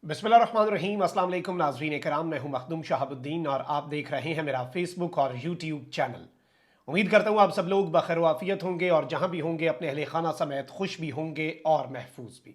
बिस्मिल्लाहिर्रहमानिर्रहीम। अस्सलाम वालेकुम नाज़रीन कराम, मैं हूं मखदूम शहाबुद्दीन और आप देख रहे हैं मेरा फेसबुक और यूट्यूब चैनल। उम्मीद करता हूं आप सब लोग बखैर वाफियत होंगे और जहां भी होंगे अपने अहले खाना समेत खुश भी होंगे और महफूज भी।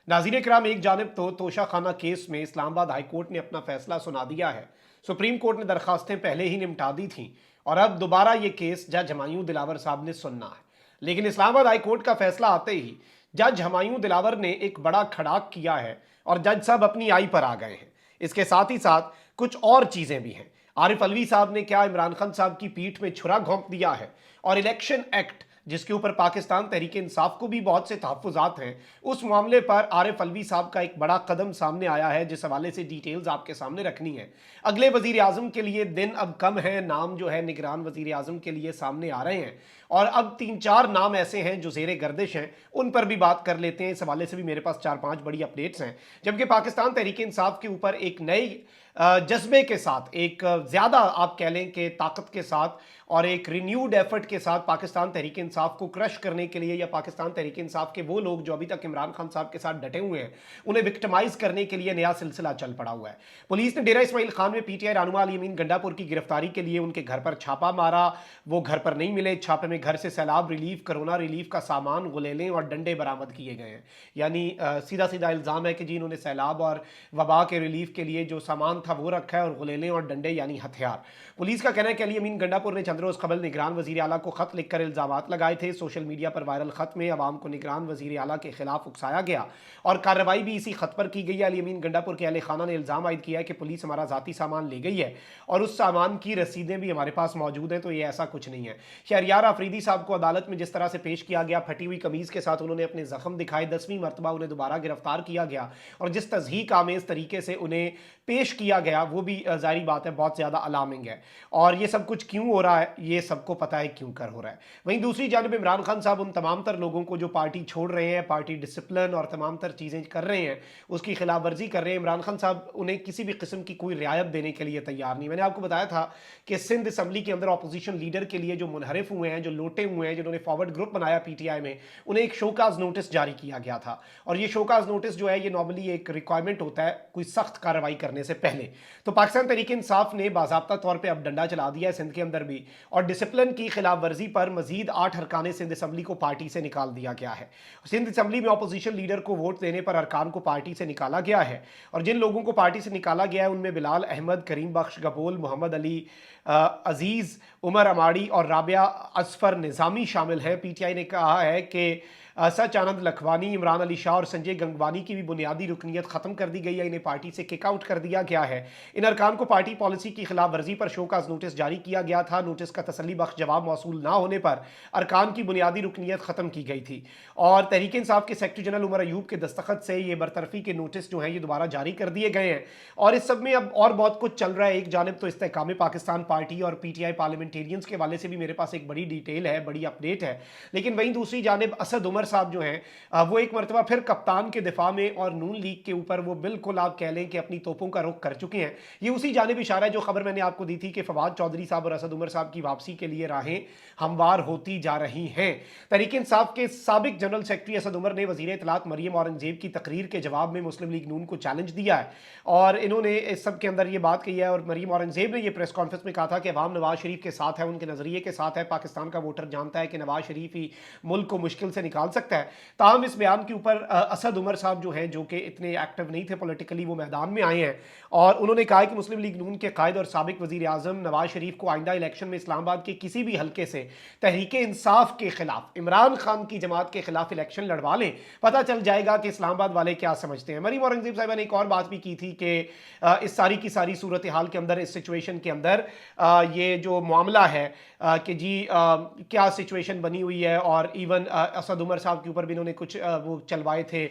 नाज़रीन कराम, एक जानिब तो तोशा खाना केस में इस्लामाबाद हाई कोर्ट ने अपना फैसला सुना दिया है। सुप्रीम कोर्ट ने दरखास्तें पहले ही निपटा दी थीं और अब दोबारा ये केस जज हमायूं दिलावर साहब ने सुनना है। लेकिन इस्लामाबाद हाई कोर्ट का फैसला आते ही जज हमायूं दिलावर ने एक बड़ा खड़ाक किया है और जज साहब अपनी आई पर आ गए हैं। इसके साथ ही साथ कुछ और चीजें भी हैं। आरिफ अलवी साहब ने क्या इमरान खान साहब की पीठ में छुरा घोंप दिया है और इलेक्शन एक्ट जिसके ऊपर पाकिस्तान तहरीक इंसाफ को भी बहुत से तहफ़्फ़ुज़ात हैं, उस मामले पर आरिफ अलवी साहब का एक बड़ा कदम सामने आया है जिस हवाले से डिटेल्स आपके सामने रखनी है। अगले वज़ीर आज़म के लिए दिन अब कम है, नाम जो है निगरान वज़ीर आज़म के लिए सामने आ रहे हैं और अब 3-4 नाम ऐसे हैं जो ज़ेरे गर्दिश हैं, उन पर भी बात कर लेते हैं। इस हवाले से भी मेरे पास 4-5 बड़ी अपडेट्स हैं। जबकि पाकिस्तान तहरीक इंसाफ के ऊपर एक नई जज्बे के साथ, एक ज़्यादा आप कह लें कि ताकत के साथ और एक रिन्यूड एफर्ट के साथ पाकिस्तान तहरीक इंसाफ को क्रश करने के लिए या पाकिस्तान तहरीक इंसाफ के वो लोग जो अभी तक इमरान खान साहब के साथ डटे हुए हैं उन्हें विक्टिमाइज करने के लिए नया सिलसिला चल पड़ा हुआ है। पुलिस ने डेरा इस्माइल खान में पीटीआई रहनुमा अली अमीन गंडापुर की गिरफ्तारी के लिए उनके घर पर छापा मारा। वो घर पर नहीं मिले। छापे में घर से सैलाब रिलीफ, कोरोना रिलीफ का सामान, गुलेलें और डंडे बरामद किए गए हैं। यानी सीधा सीधा इल्ज़ाम है कि जी इन्होंने सैलाब और वबा के रिलीफ के लिए जो सामान था वो रखा है और गुलेलें और डंडे यानी हथियार। पुलिस का कहना है कि अली अमीन गंडापुर ने चंद रोज़ कबल निगरान वज़ीर आला को खत लिखकर इल्ज़ामात लगाए थे। सोशल मीडिया पर वायरल खत में अवाम को निगरान वज़ीर आला के खिलाफ उकसाया गया और कार्रवाई भी इसी खत पर की गई है। अली अमीन गंडापुर के अहले खाना ने इल्ज़ाम आयद किया है कि पुलिस हमारा ज़ाती सामान ले गई है और उस सामान की रसीदें भी हमारे पास मौजूद हैं, तो ये ऐसा कुछ नहीं है। शहरियार आफरीदी साहब को अदालत में जिस तरह से पेश किया गया, फटी हुई कमीज़ के साथ उन्होंने अपने जख्म दिखाए, 10वीं मरतबा उन्हें दोबारा गिरफ्तार किया गया और जिस तज़हीक आमेज़ तरीके से उन्हें पेश किया गया वो भी जाहिर बात है बहुत ज़्यादा अलार्मिंग है। और ये सब कुछ क्यों हो रहा है ये सबको पता है क्यों कर हो रहा है। वहीं दूसरी जानब इमरान खान साहब उन तमाम तर लोगों को जो पार्टी छोड़ रहे हैं, पार्टी डिसिप्लिन और तमाम तर चीज़ें कर रहे हैं, उसकी खिलाफ वर्जी कर रहे हैं। इमरान खान साहब उन्हें किसी भी किस्म की कोई रियायत देने के लिए तैयार नहीं। मैंने आपको बताया था कि सिंध असम्बली के अंदर अपोजिशन लीडर के लिए जो मुनहरिफ हुए हैं, जो लोटे हुए हैं, जिन्होंने फॉरवर्ड ग्रुप बनाया पीटीआई में, उन्हें एक शोकाज नोटिस जारी किया गया था। और ये शोकाज नोटिस जो है ये नॉर्मली एक रिक्वायरमेंट होता है कोई सख्त कार्रवाई करने से पहले। तो पाकिस्तान तहरीक इंसाफ ने बाज़ाब्ता तौर पर अब डंडा चला दिया है सिंध के अंदर भी और डिसिप्लिन की खिलाफ वर्जी पर मजीद 8 अरकान सिंध असम्बली को पार्टी से निकाल दिया गया है। सिंध असम्बली में अपोजिशन लीडर को वोट देने पर अरकान को पार्टी से निकाला गया है और जिन लोगों को पार्टी से निकाला गया है उनमें बिलाल अहमद, करीम बख्श गपोल, मोहम्मद अली अजीज़, उमर अमाड़ी और राबिया असफर निज़ामी शामिल हैं। पीटीआई ने कहा है कि सच आनंद लखवानी, इमरान अली शाह और संजय गंगवानी की भी बुनियादी रुकनीत ख़त्म कर दी गई है। इन्हें पार्टी से किक आउट कर दिया गया है। इन अरकान को पार्टी पॉलिसी की खिलाफ वर्जी पर शोकाज नोटिस जारी किया गया था। नोटिस का तसल्ली बख्श जवाब मौसूल ना होने पर अरकान की बुनियादी रुकनीत ख़त्म की गई थी और तहरीक इंसाफ के सेक्रेटरी जनरल उमर अयूब के दस्तखत से ये बरतरफी के नोटिस जो हैं ये दोबारा जारी कर दिए गए हैं। और इस सब में अब और बहुत कुछ चल रहा है। एक जानिब तो इस्तेहकाम पाकिस्तान पार्टी और पीटीआई पार्लियामेंटेरियंस के वाले से भी मेरे पास एक बड़ी डिटेल है, बड़ी अपडेट है। लेकिन वहीं दूसरी जानिब असद उमर साहब जो हैं वो एक मरतबा फिर कप्तान के दिफा में और नून लीग के ऊपर वो बिल्कुल आप कह लें कि अपनी तोपों का रुख कर चुके हैं। ये उसी जानिब इशारा है जो खबर मैंने आपको दी थी कि फवाद चौधरी साहब और असद उमर साहब की वापसी के लिए राहें हमवार होती जा रही हैं। तहरीक इंसाफ के साबिक जनरल सेक्रेटरी असद उमर ने वजीर इत्तलात मरियम औरंगजेब की तकरीर के जवाब में मुस्लिम लीग नून को चैलेंज दिया है और इन्होंने इस सब के अंदर ये बात कही है और मरियम औरंगजेब ने यह प्रेस कॉन्फ्रेंस में कहा था कि अवाम नवाज शरीफ के साथ है, उनके नजरिए के साथ है। पाकिस्तान का वोटर जानता है कि नवाज शरीफ ही मुल्क को मुश्किल से निकाल सकता है। ताहम इस बयान के ऊपर असद उमर साहब जो हैं, जो कि इतने एक्टिव नहीं थे पॉलिटिकली, वो मैदान में आए हैं और उन्होंने कहा कि मुस्लिम लीग नून के कायद और साबिक वजीर आजम नवाज शरीफ को आइंदा इलेक्शन में इस्लामाबाद के किसी भी हल्के से तहरीक इंसाफ के खिलाफ, इमरान खान की जमात के खिलाफ इलेक्शन लड़वा लें, पता चल जाएगा कि इस्लामाबाद वाले क्या समझते हैं। मरीम औरंगजेब साहिबा ने एक और बात भी की थी कि इस सारी की सारी सूरत हाल के अंदर, इस सिचुएशन के अंदर ये जो मामला है कि जी क्या सिचुएशन बनी हुई है और इवन असद उमर साहब के ऊपर भी इन्होंने कुछ वो चलवाए थे,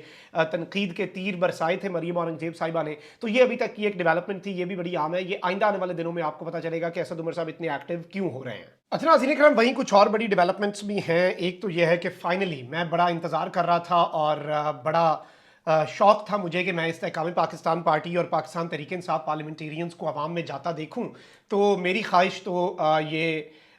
तनकीद के तीर बरसाए थे मरीम औरंगजेब साहिबा ने। तो ये अभी तक की एक डेवलपमेंट थी, ये भी बड़ी आम है। ये आइंदा आने वाले दिनों में आपको पता चलेगा कि असद उमर साहब इतने एक्टिव क्यों हो रहे हैं। अच्छा नाज़रीन करम, वहीं कुछ और बड़ी डेवलपमेंट्स भी हैं। एक तो यह है कि फाइनली मैं बड़ा इंतज़ार कर रहा था और बड़ा शौक था मुझे कि मैं इस्तेहकाम पाकिस्तान पार्टी और पाकिस्तान तहरीक इंसाफ पार्लियामेंटेरियंस को अवाम में जाता देखूं। तो मेरी ख्वाहिश तो ये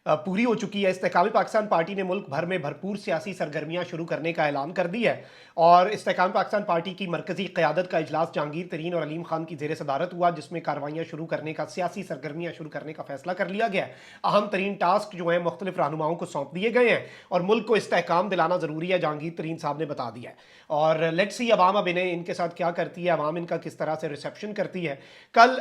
पूरी हो चुकी है। इस्तेहकाम पाकिस्तान पार्टी ने मुल्क भर में भरपूर सियासी सरगर्मियां शुरू करने का ऐलान कर दिया है और इस्तेहकाम पाकिस्तान पार्टी की मरकजी क़यादत का इजलास जहांगीर तरीन और अलीम खान की ज़ेर सदारत हुआ, जिसमें कार्रवाइयाँ शुरू करने का, सियासी सरगर्मियाँ शुरू करने का फैसला कर लिया गया है। अहम तरीन टास्क जो है मुख्तलिफ रहनुमाओं को सौंप दिए गए हैं और मुल्क को इस्तेहकाम दिलाना ज़रूरी है, जहांगीर तरीन साहब ने बता दिया है। और लेट्स सी अवाम अब इन्हें इनके साथ क्या करती है, अवाम इनका किस तरह से रिसेप्शन करती है। कल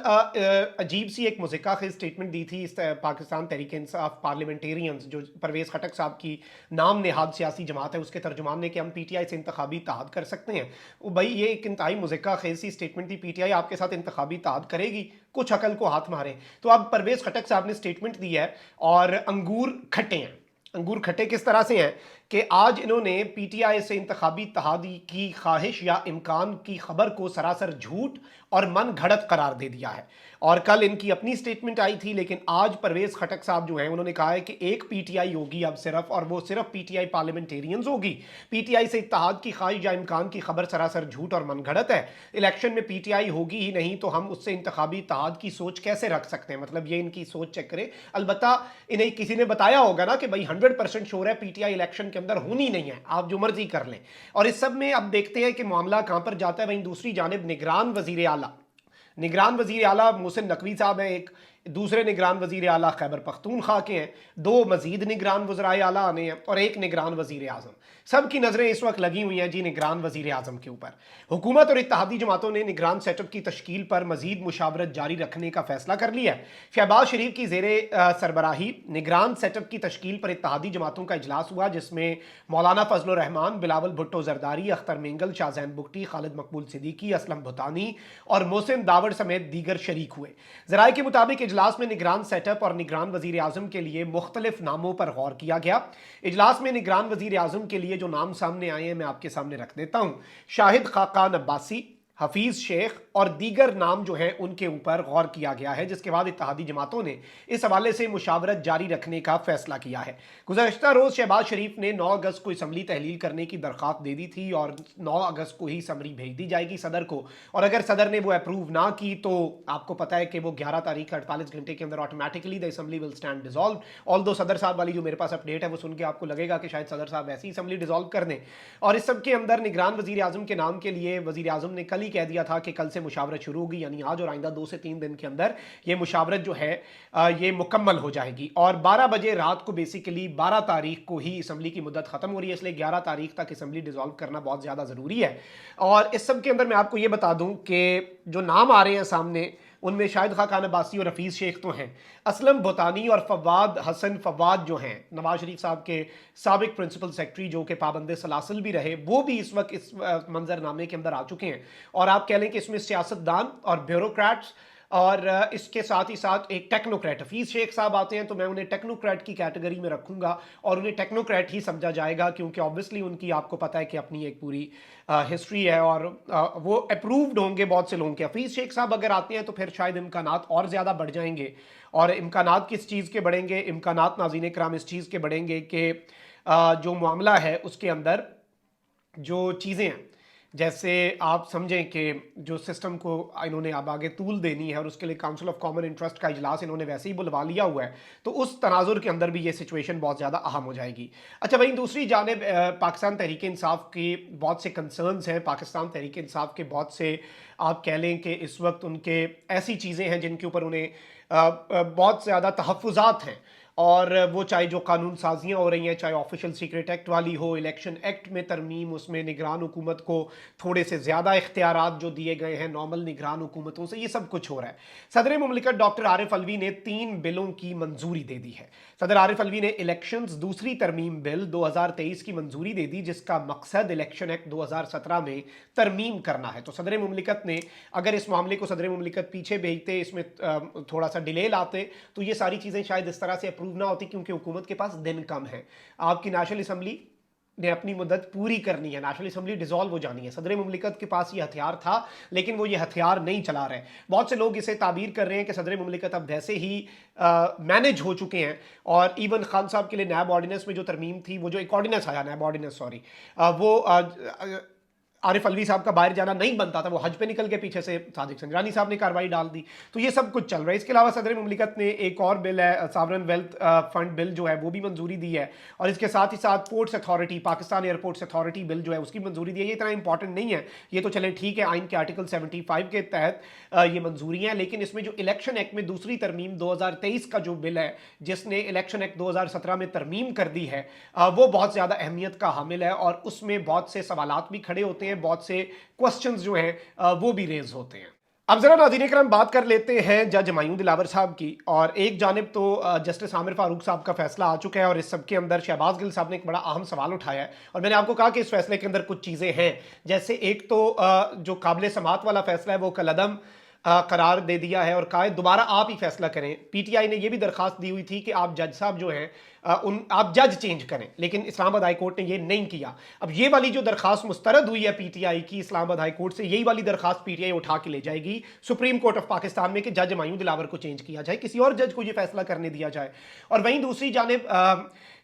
अजीब सी एक मुज़क्का खेज़ स्टेटमेंट दी थी पाकिस्तान तहरीक इंसाफ पार्लियामेंटेरियंस, जो परवेज़ खटक साहब की नाम नेहाद सियासी जमात है, उसके तर्जुमान ने कि हम पीटीआई से इंतखाबी इत्तेहाद कर सकते हैं। भाई ये एक इंतहाई मुज़क्का खेज़ सी स्टेटमेंट थी, पीटीआई आपके साथ इंतखाबी इत्तेहाद करेगी, कुछ अकल को हाथ मारे। तो अब परवेज़ खटक साहब ने स्टेटमेंट दी है और अंगूर खट्टे हैं। अंगूर खट्टे किस तरह से हैं कि आज इन्होंने पीटीआई से इंतखाबी इत्तेहादी की ख्वाहिश या इम्कान की खबर को सरासर झूठ और मन घड़त करार दे दिया है। और कल इनकी अपनी स्टेटमेंट आई थी, लेकिन आज परवेज़ खटक साहब जो हैं उन्होंने कहा है कि एक पीटीआई होगी अब सिर्फ, और वो सिर्फ पीटीआई पार्लियामेंटेरियंस होगी। पीटीआई से इत्तेहाद की ख्वाहिश या इम्कान की खबर सरासर झूठ और मन घड़त है। इलेक्शन में पीटीआई होगी ही नहीं तो हम उससे इंतखाबी इत्तेहाद की सोच कैसे रख सकते हैं। मतलब ये इनकी सोच चेक करें। अलबत्ता इन्हें किसी ने बताया होगा ना कि भाई 100% श्योर है पीटीआई इलेक्शन के अंदर होनी नहीं है, आप जो मर्जी कर लें। और इस सब में अब देखते हैं कि मामला कहां पर जाता है। वहीं दूसरी जानिब निगरान वजीर आला मोहसिन नकवी साहब हैं, एक दूसरे निगरान वजीर आला खैबर पख्तूनख्वा के हैं, दो मजीद निगरान वज़राए आला आने हैं और एक निगरान वजीर आज़म। सब की नज़रें इस वक्त लगी हुई हैं जी निगरान वजीर आज़म के ऊपर। हुकूमत और इत्तेहादी जमातों ने निगरान सेटअप की तश्कील पर मजीद मुशावरत जारी रखने का फैसला कर लिया है। शहबाज शरीफ की ज़ेरे सरबराही निगरान सेटअप की तश्कील पर इत्तेहादी जमातों का इजलास हुआ, जिसमें मौलाना फजल रहमान, बिलावल भुट्टो जरदारी, अख्तर मेंगल, शाहजैन बुगटी, खालिद मकबूल सिद्दीकी, असलम भुतानी और मोहसिन दावड़ समेत दीगर शरीक हुए। ज़राए के मुताबिक इजलास में निगरान सेटअप और निगरान वजीर आज़म के लिए मुख्तलिफ नामों पर गौर किया गया। इजलास में निगरान वजीर आज़म के लिए जो नाम सामने आए हैं मैं आपके सामने रख देता हूं। शाहिद खाकान अब्बासी, हफीज शेख और दीगर नाम जो हैं उनके ऊपर गौर किया गया है, जिसके बाद इत्तेहादी जमातों ने इस हवाले से मुशावरत जारी रखने का फैसला किया है। गुज़श्ता रोज़ शहबाज शरीफ ने 9 अगस्त को असम्बली तहलील करने की दरख्वास्त दे दी थी और 9 अगस्त को ही समरी भेज दी जाएगी सदर को, और अगर सदर ने वो अप्रूव ना की तो आपको पता है कि वो 11 तारीख 48 घंटे के अंदर automatically the assembly will stand dissolve. All दो सदर साहब वाली जो मेरे पास अपडेट है वो सुन के आपको लगेगा कि शायद सदर साहब ऐसी असम्बली डिसॉल्व कर दें। और इस सब के अंदर निगरान वजीर आज़म के नाम के लिए वजीर आज़म ने कल ही कह दिया था कि कल से मुशावरत शुरू होगी, यानी आज और आइंदा 2 से 3 दिन के अंदर ये मुशावरत जो है ये मुकम्मल हो जाएगी। और 12 बजे रात को बेसिकली 12 तारीख को ही असम्बली की मुद्दत खत्म हो रही है, इसलिए 11 तारीख तक असम्बली डिसॉल्व करना बहुत ज़्यादा ज़रूरी है। और इस सब के अंदर मैं आपको ये बता दूं कि जो नाम आ रहे हैं सामने उनमें शाहिद खाकान अब्बासी और हफीज़ शेख तो हैं, असलम भुतानी और फवाद हसन फवाद जो हैं नवाज शरीफ साहब के साबिक प्रिंसिपल सेक्रेटरी जो कि पाबंद सलासिल भी रहे, वो भी इस वक्त इस मंजरनामे के अंदर आ चुके हैं। और आप कह लें कि इसमें सियासतदान और ब्यूरोक्रेट्स और इसके साथ ही साथ एक टेक्नोक्रेट हफीज़ शेख साहब आते हैं, तो मैं उन्हें टेक्नोक्रेट की कैटेगरी में रखूंगा और उन्हें टेक्नोक्रेट ही समझा जाएगा, क्योंकि ऑब्वियसली उनकी आपको पता है कि अपनी एक पूरी हिस्ट्री है और वो अप्रूव्ड होंगे बहुत से लोगों के। हफीज़ शेख साहब अगर आते हैं तो फिर शायद इम्कानात और ज़्यादा बढ़ जाएंगे। और इम्कानात किस चीज़ के बढ़ेंगे? इम्कानात नाज़रीन कराम इस चीज़ के बढ़ेंगे कि जो मामला है उसके अंदर जो चीज़ें हैं, जैसे आप समझें कि जो सिस्टम को इन्होंने अब आगे तूल देनी है और उसके लिए काउंसिल ऑफ कॉमन इंटरेस्ट का इजलास इन्होंने वैसे ही बुलवा लिया हुआ है, तो उस तनाजुर के अंदर भी ये सिचुएशन बहुत ज़्यादा अहम हो जाएगी। अच्छा, वहीं दूसरी जानिब पाकिस्तान तहरीक इंसाफ की बहुत से कंसर्न्स हैं। पाकिस्तान तहरीक इंसाफ के बहुत से आप कह लें कि इस वक्त उनके ऐसी चीज़ें हैं जिनके ऊपर उन्हें बहुत ज़्यादा तहफ़्फ़ुज़ात हैं, और वो चाहे जो कानून साजियाँ हो रही हैं, चाहे ऑफिशियल सीक्रेट एक्ट वाली हो, इलेक्शन एक्ट में तरमीम, उसमें निगरान हुकूमत को थोड़े से ज़्यादा इख्तियारात जो दिए गए हैं नॉर्मल निगरान हुकूमतों से, ये सब कुछ हो रहा है। सदर मुमलिकत डॉक्टर आरिफ अलवी ने 3 बिलों की मंजूरी दे दी है। सदर आरिफ अलवी ने इलेक्शंस दूसरी तरमीम बिल 2023 की मंजूरी दे दी, जिसका मकसद इलेक्शन एक्ट 2017 में तरमीम करना है। तो सदर मुमलिकत ने अगर इस मामले को सदर मुमलिकत पीछे भेजते, इसमें थोड़ा सा डिले लाते, तो ये सारी चीज़ें शायद इस तरह से अप्रूव ना होती, क्योंकि हुकूमत के पास दिन कम है। आपकी नेशनल असम्बली ने अपनी मुद्दत पूरी करनी है, नेशनल असम्बली डिसॉल्व हो जानी है। सदर मुमलिकत के पास ये हथियार था, लेकिन वो ये हथियार नहीं चला रहे। बहुत से लोग इसे ताबीर कर रहे हैं कि सदर मुमलिकत अब वैसे ही मैनेज हो चुके हैं, और इवन खान साहब के लिए नैब ऑर्डिनेंस में जो तरमीम थी, वो जो एक ऑर्डिनेंस आया नैब ऑर्डिनेंस, सॉरी, वो आरिफ अलवी साहब का बाहर जाना नहीं बनता था, वो हज पे निकल के पीछे से सादिक संजरानी साहब ने कार्रवाई डाल दी। तो ये सब कुछ चल रहा है। इसके अलावा सदर मुमलिकत ने एक और बिल है, सॉवरेन वेल्थ फंड बिल जो है वो भी मंजूरी दी है, और इसके साथ ही साथ ports authority, Pakistan airports authority bill जो है उसकी मंजूरी दी है। ये इतना इंपॉर्टेंट नहीं है, ये तो चले ठीक है, आइन के आर्टिकल 75 के तहत ये मंजूरी है, लेकिन इसमें जो इलेक्शन एक्ट में दूसरी तरमीम 2023 का जो बिल है जिसने इलेक्शन एक्ट 2017 में तरमीम कर दी है, वो बहुत ज़्यादा अहमियत का हामिल है, और उसमें बहुत से सवालात भी खड़े होते हैं, बहुत से क्वेश्चंस जो हैं वो भी रेज होते हैं। अब जरा नाज़रीन करम बात कर लेते हैं जज हुमायूं दिलावर साहब की। और एक जानिब तो जस्टिस आमिर फारूक साहब का फैसला आ चुका है, और इस सब के अंदर शहबाज गिल साहब ने एक बड़ा अहम सवाल उठाया है, और मैंने आपको कहा कि इस फैसले के अंदर कुछ चीज़ें हैं। जैसे एक तो जो काबिल समात वाला फैसला है वो कलअदम करार दे दिया है और कहा है दोबारा आप ही फैसला करें। पीटीआई ने यह भी दरखास्त दी हुई थी कि आप जज साहब जो हैं आप जज चेंज करें, लेकिन इस्लामाबाद हाई कोर्ट ने यह नहीं किया। अब ये वाली जो दरखास्त मुस्तरद हुई है पीटीआई की इस्लामाबाद हाई कोर्ट से, यही वाली दरखास्त पीटीआई उठा के ले जाएगी सुप्रीम कोर्ट ऑफ पाकिस्तान में कि जज हुमायूं दिलावर को चेंज किया जाए, किसी और जज को यह फैसला करने दिया जाए। और वहीं दूसरी जानिब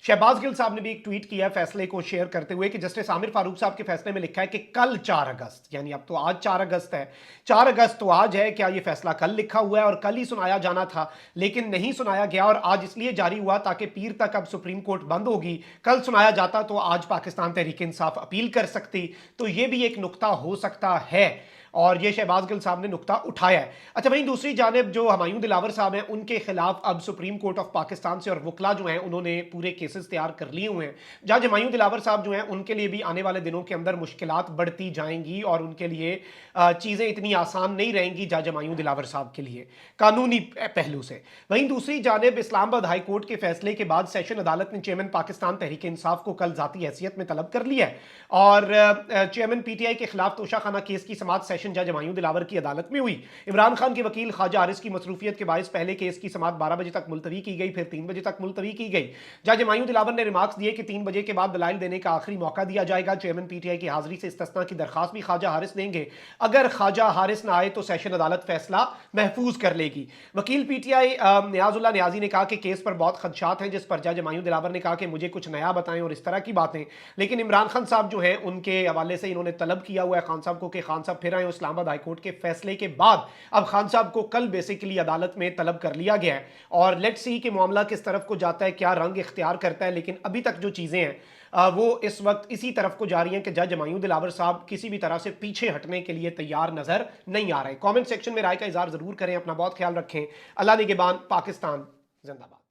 शहबाज गिल साहब ने भी एक ट्वीट किया फैसले को शेयर करते हुए कि जस्टिस आमिर फारूक साहब के फैसले में लिखा है कि कल 4 अगस्त, यानी अब तो आज 4 अगस्त है, 4 अगस्त तो आज है, क्या यह फैसला कल लिखा हुआ है और कल ही सुनाया जाना था, लेकिन नहीं सुनाया गया, और आज इसलिए जारी हुआ ताकि पीर तक अब सुप्रीम कोर्ट बंद होगी, कल सुनाया जाता तो आज पाकिस्तान तहरीक इंसाफ अपील कर सकती। तो यह भी एक नुक्ता हो सकता है, और ये शहबाज गिल साहब ने नुक्ता उठाया है। अच्छा, वहीं दूसरी जानिब जो हुमायूं दिलावर साहब हैं उनके खिलाफ अब सुप्रीम कोर्ट ऑफ पाकिस्तान से और वकला जो हैं उन्होंने पूरे केसेस तैयार कर लिए हुए हैं। जज हुमायूं दिलावर साहब जो हैं उनके लिए भी आने वाले दिनों के अंदर मुश्किलात बढ़ती जाएंगी, और उनके लिए चीज़ें इतनी आसान नहीं रहेंगी जज हुमायूं दिलावर साहब के लिए कानूनी पहलू से। वहीं दूसरी जानिब इस्लामाबाद हाई कोर्ट के फैसले के बाद सेशन अदालत ने चेयरमैन पाकिस्तान तहरीक इंसाफ को कल जाती हैसियत में तलब कर लिया है, और चेयरमैन पीटीआई के खिलाफ तोशाखाना केस की समाअत सेशन जज हुमायूं दिलावर की अदालत में हुई। इमरान खान के वकील ख्वाजा हारिस की मसरूफियत के बायस पहले केस की समाअत 12 बजे तक मुलतवी की गई, फिर 3 बजे तक मुलतवी की गई। जज हुमायूं दिलावर ने रिमार्क्स दिए कि 3 बजे के बाद दलाइल देने का आखिरी मौका दिया जाएगा। चेयरमैन पीटीआई की हाजिरी से इस्तिस्ना की दरखास्त भी ख्वाजा हारिस देंगे। अगर ख्वाजा हारिस ना आए तो सेशन अदालत फैसला महफूज कर लेगी। वकील पीटीआई नियाजुल्लाह नियाजी ने कहा कि केस पर बहुत खदशात हैं, जिस पर जज हुमायूं दिलावर ने कहा कि मुझे कुछ नया बताएं और इस तरह की बातें। लेकिन इमरान खान साहब जो हैं उनके हवाले से इन्होंने तलब किया हुआ है खान साहब को कि खान साहब फिर आए। इस्लामाबाद हाई कोर्ट के फैसले के बाद अब खान साहब को कल बेसिकली अदालत में तलब कर लिया गया है, और लेट्स सी कि मामला किस तरफ को जाता है, क्या रंग इख्तियार करता है। लेकिन अभी तक जो चीज़ें हैं वो इस वक्त इसी तरफ को जा रही हैं कि जज हुमायूं दिलावर साहब किसी भी तरह से पीछे हटने के लिए तैयार नजर नहीं आ रहे। कमेंट सेक्शन में राय का इजहार जरूर करें। अपना बहुत ख्याल रखें। अल्लाह निगहबान। पाकिस्तान जिंदाबाद।